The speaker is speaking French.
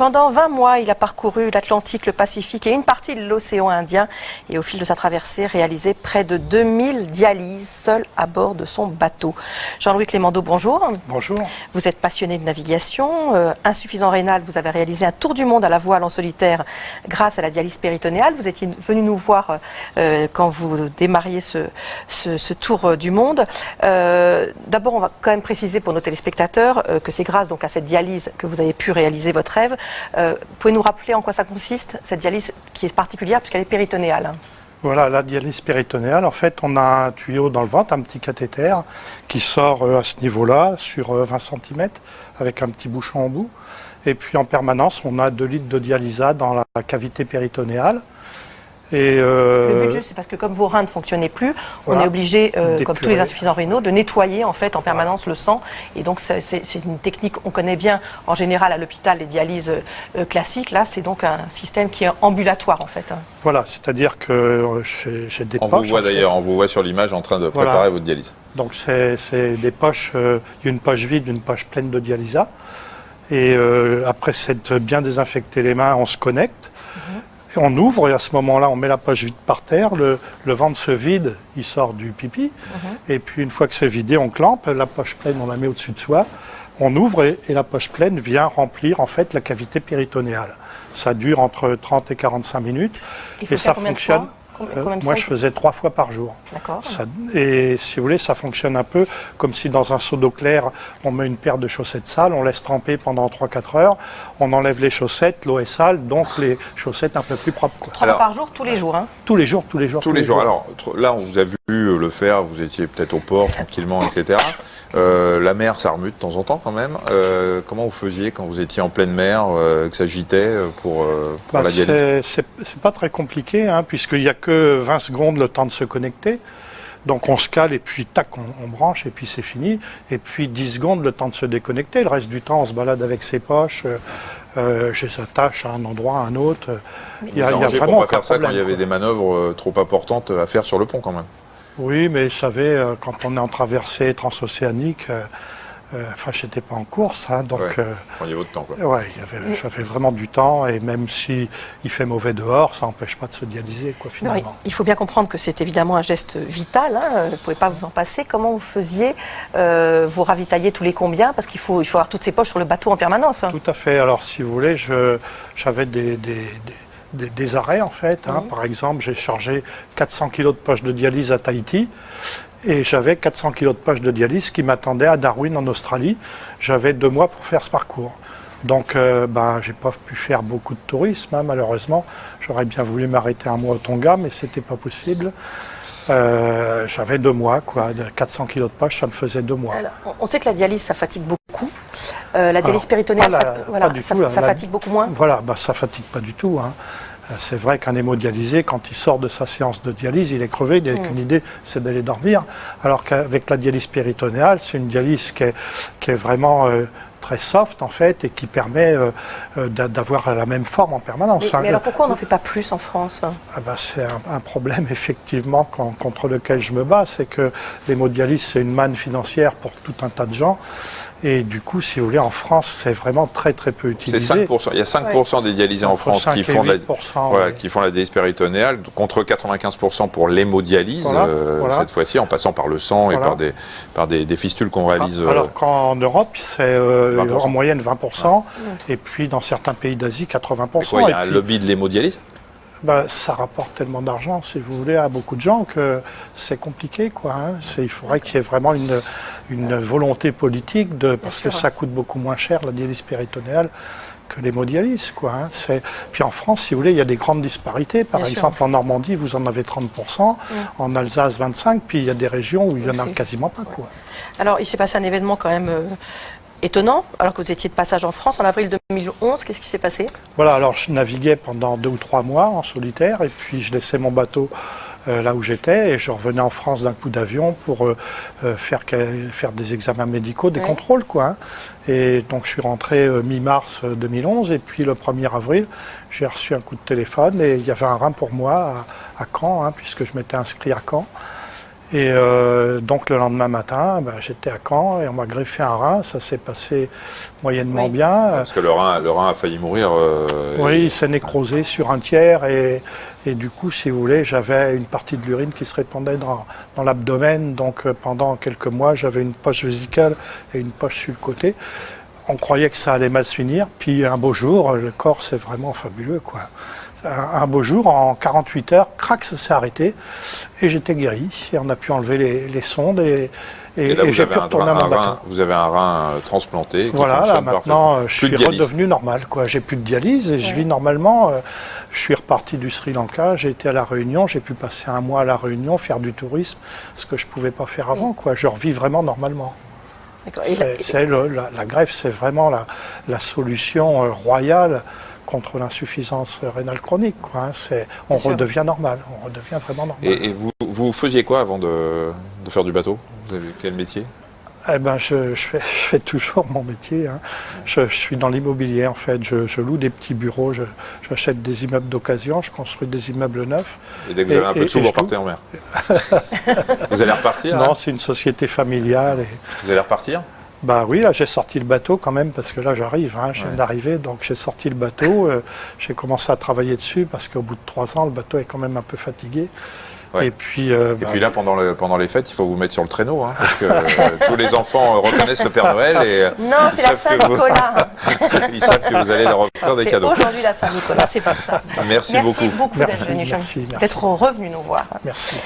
Pendant 20 mois, il a parcouru l'Atlantique, le Pacifique et une partie de l'océan Indien. Et au fil de sa traversée, réalisé près de 2000 dialyses, seul à bord de son bateau. Jean-Louis Clémendeau, bonjour. Bonjour. Vous êtes passionné de navigation. Insuffisant rénal, vous avez réalisé un tour du monde à la voile en solitaire grâce à la dialyse péritonéale. Vous étiez venu nous voir quand vous démarriez ce tour du monde. D'abord, on va quand même préciser pour nos téléspectateurs que c'est grâce donc à cette dialyse que vous avez pu réaliser votre rêve. Pouvez nous rappeler en quoi ça consiste, cette dialyse qui est particulière puisqu'elle est péritonéale? Voilà, la dialyse péritonéale, en fait, on a un tuyau dans le ventre, un petit cathéter qui sort à ce niveau-là, sur 20 cm, avec un petit bouchon en bout. Et puis en permanence, on a 2 litres de dialysat dans la cavité péritonéale. Et le but juste, c'est parce que comme vos reins ne fonctionnaient plus, voilà, on est obligé, comme tous les insuffisants rénaux, de nettoyer en fait en permanence le sang. Et donc c'est une technique, on connaît bien en général à l'hôpital les dialyses classiques. Là, c'est donc un système qui est ambulatoire en fait. Voilà, c'est-à-dire que j'ai des poches. On vous voit d'ailleurs, on vous voit sur l'image en train de préparer votre dialyse. Donc c'est des poches, il y a une poche vide, une poche pleine de dialysat. Et après s'être bien désinfecté les mains, on se connecte. On ouvre et à ce moment-là, on met la poche vide par terre, le ventre se vide, il sort du pipi. Et puis une fois que c'est vidé, on clampe, la poche pleine, on la met au-dessus de soi. On ouvre et la poche pleine vient remplir en fait la cavité péritonéale. Ça dure entre 30 et 45 minutes et ça fonctionne. Moi, je faisais 3 fois par jour. D'accord. Et si vous voulez, ça fonctionne un peu comme si dans un seau d'eau claire, on met une paire de chaussettes sales, on laisse tremper pendant 3-4 heures, on enlève les chaussettes, l'eau est sale, donc les chaussettes un peu plus propres. 3 fois par jour, tous les jours, hein? Tous les jours, tous les jours. Tous les jours. Alors là, on vous a vu le faire, vous étiez peut-être au port tranquillement, etc. La mer, ça remue de temps en temps quand même. Comment vous faisiez quand vous étiez en pleine mer, que ça agitait pour la dialyse? C'est pas très compliqué, hein, puisqu'il n'y a que 20 secondes le temps de se connecter. Donc on se cale et puis tac, on branche et puis c'est fini. Et puis 10 secondes le temps de se déconnecter. Le reste du temps, on se balade avec ses poches, je s'attache à un endroit, à un autre. Il y a vraiment pas faire ça quand il y avait des manœuvres trop importantes à faire sur le pont quand même. Oui, mais vous savez, quand on est en traversée transocéanique, enfin, j'étais pas en course, hein, donc. Prenez votre temps, quoi. Ouais, j'avais vraiment du temps, et même si il fait mauvais dehors, ça n'empêche pas de se dialyser, quoi, finalement. Non, il faut bien comprendre que c'est évidemment un geste vital. Hein, vous ne pouvez pas vous en passer. Comment vous faisiez? Vous ravitailler tous les combien? Parce qu'il faut avoir toutes ces poches sur le bateau en permanence. Hein. Tout à fait. Alors, si vous voulez, j'avais des arrêts, en fait. Hein. Par exemple, j'ai chargé 400 kg de poches de dialyse à Tahiti. Et j'avais 400 kg de poches de dialyse qui m'attendaient à Darwin en Australie. J'avais 2 mois pour faire ce parcours. Donc, j'ai pas pu faire beaucoup de tourisme, hein, malheureusement. J'aurais bien voulu m'arrêter un mois au Tonga, mais c'était pas possible. J'avais 2 mois, quoi. 400 kg de poches, ça me faisait 2 mois. Alors, on sait que la dialyse, ça fatigue beaucoup. La dialyse péritonéale, ça fatigue beaucoup moins. Voilà, ça fatigue pas du tout, hein. C'est vrai qu'un hémodialysé, quand il sort de sa séance de dialyse, il est crevé, il n'a qu'une idée, c'est d'aller dormir. Alors qu'avec la dialyse péritonéale, c'est une dialyse qui est vraiment très soft, en fait, et qui permet d'avoir la même forme en permanence. Mais alors pourquoi on n'en fait pas plus en France? C'est un problème, effectivement, contre lequel je me bats, c'est que l'hémodialyse, c'est une manne financière pour tout un tas de gens. Et du coup, si vous voulez, en France, c'est vraiment très très peu utilisé. C'est 5%. Il y a 5% des dialysés en France qui font la dialyse péritonéale, contre 95% pour l'hémodialyse, cette fois-ci, en passant par le sang et par des fistules qu'on réalise. Alors qu'en Europe, c'est en moyenne 20%, et puis dans certains pays d'Asie, 80%. Il y a un lobby de l'hémodialyse? Ça rapporte tellement d'argent, si vous voulez, à beaucoup de gens que c'est compliqué, quoi. Hein. Il faudrait qu'il y ait vraiment une volonté politique, parce que ça coûte beaucoup moins cher, la dialyse péritonéale, que l'hémodialyse, quoi. Hein. Puis en France, si vous voulez, il y a des grandes disparités. Par exemple, en Normandie, vous en avez 30%, en Alsace 25%, puis il y a des régions où il n'y en a quasiment pas, quoi. Alors, il s'est passé un événement quand même étonnant, alors que vous étiez de passage en France en avril 2011. Qu'est-ce qui s'est passé? Voilà, alors je naviguais pendant 2 ou 3 mois en solitaire, et puis je laissais mon bateau là où j'étais, et je revenais en France d'un coup d'avion pour faire des examens médicaux, des contrôles, quoi. Hein. Et donc je suis rentré mi-mars 2011, et puis le 1er avril, j'ai reçu un coup de téléphone, et il y avait un rein pour moi à Caen, hein, puisque je m'étais inscrit à Caen. Et donc le lendemain matin, j'étais à Caen et on m'a greffé un rein. Ça s'est passé moyennement bien. Parce que le rein a failli mourir. Oui, il s'est nécrosé sur un tiers et du coup, si vous voulez, j'avais une partie de l'urine qui se répandait dans l'abdomen. Donc pendant quelques mois, j'avais une poche vésicale et une poche sur le côté. On croyait que ça allait mal se finir. Puis un beau jour, le corps, c'est vraiment fabuleux, quoi. Un beau jour, en 48 heures, crac, ça s'est arrêté et j'étais guéri. Et on a pu enlever les sondes et j'ai pu retourner à mon bateau. Vous avez un rein transplanté. Voilà, là maintenant je suis redevenu normal, quoi. J'ai plus de dialyse et je vis normalement. Je suis reparti du Sri Lanka, j'ai été à La Réunion, j'ai pu passer un mois à La Réunion, faire du tourisme, ce que je pouvais pas faire avant, quoi. Je revis vraiment normalement. La greffe, c'est vraiment la solution royale contre l'insuffisance rénale chronique, quoi. On redevient normal, on redevient vraiment normal. Et vous faisiez quoi avant de faire du bateau? Vous avez quel métier? Eh ben, je fais toujours mon métier, hein. Je suis dans l'immobilier, en fait. Je loue des petits bureaux, j'achète des immeubles d'occasion, je construis des immeubles neufs. Et dès que vous avez un peu de sous, vous repartez en mer. Vous allez repartir? Non, c'est une société familiale. Vous allez repartir? Bah oui, là j'ai sorti le bateau quand même, parce que là j'arrive, hein, je viens d'arriver, donc j'ai sorti le bateau, j'ai commencé à travailler dessus, parce qu'au bout de 3 ans, le bateau est quand même un peu fatigué. Ouais. Et puis là, pendant les fêtes, il faut vous mettre sur le traîneau, hein, parce que tous les enfants reconnaissent le Père Noël et non, c'est la Saint-Nicolas. Ils savent que vous allez leur offrir des cadeaux. Aujourd'hui la Saint-Nicolas, c'est pas ça. Merci beaucoup. Merci beaucoup d'être venu, d'être revenu nous voir. Merci.